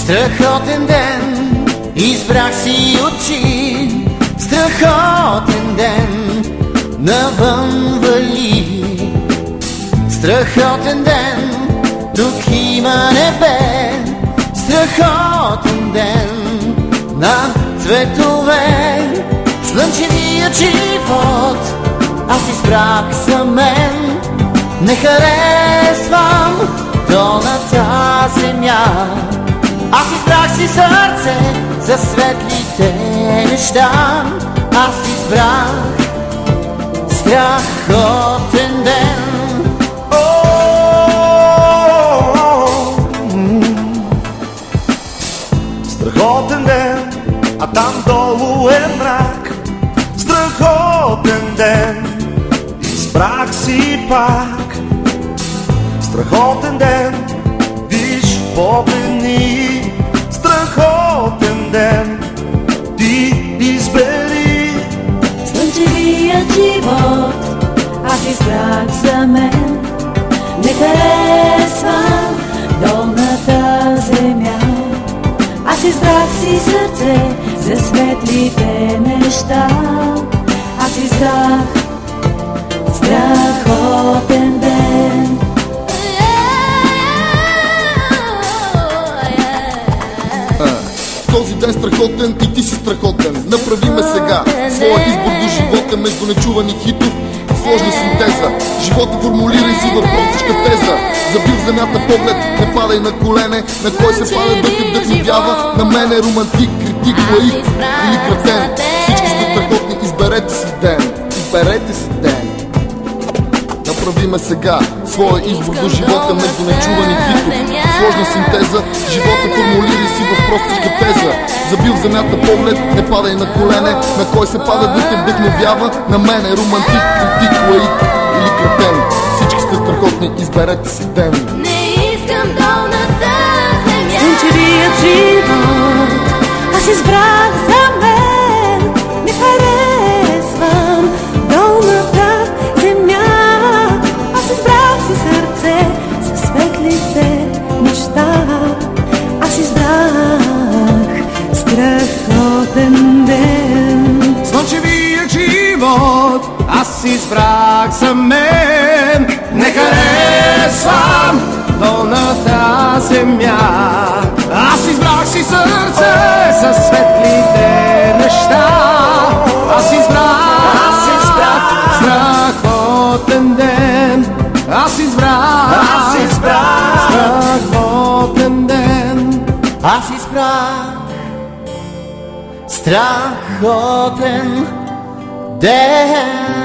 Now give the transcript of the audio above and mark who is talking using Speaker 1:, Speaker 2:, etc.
Speaker 1: Страхотен ден, избрах си очи. Страхотен ден, навън вали. Страхотен ден, тук има небе. Страхотен ден на цветове. Слънчевия живот аз избрах за мен. Не харесвам долната земя. Аз избрах си сърце за светлите неща. Аз избрах страхотен ден.
Speaker 2: Страхотен ден, а там долу е мрак. Страхотен ден, избрах си пак. Страхотен ден, виж погледни. Страхотен ден, ти избери.
Speaker 3: Слънчевият живот аз избрах за мен. Не харесвам долната земя. Аз избрах си сърце за светлите неща. Аз избрах страхотен ден.
Speaker 4: Този ден страхотен и ти си страхотен. Направи ме сега своя избор до живота между нечувани хитов, сложна синтеза. Живота формулирай си в простичка теза. Забил в земята поглед, не падай на колене. На кой се пада да те вдъхновява? На мен е романтик, критик, лаик или кретен. Всички сте страхотни, изберете си ден. Изберете си ден. Направи ме сега своя избор до живота между нечувани хитов, сложна синтеза. Живота формулири си в простичка теза. Забил в земята поглед, не падай на колене. На кой се пада да те вдъхновява? На мен е романтик, критик, лаик или кретен. Всички сте страхотни, изберете си ден.
Speaker 3: Не искам долната земя. Слънчевият живот аз избрах за мен. Не харесвам долната земя. Аз избрах си сърце за светлите неща. Аз избрах страхотен ден.
Speaker 2: Слънчевия живот аз избрах за мен. Не харесвам долната земя. Аз избрах си сърце за светлите неща. Аз избрах страхотен ден. Аз избрах страхотен ден.
Speaker 1: Аз избрах страхотен ден.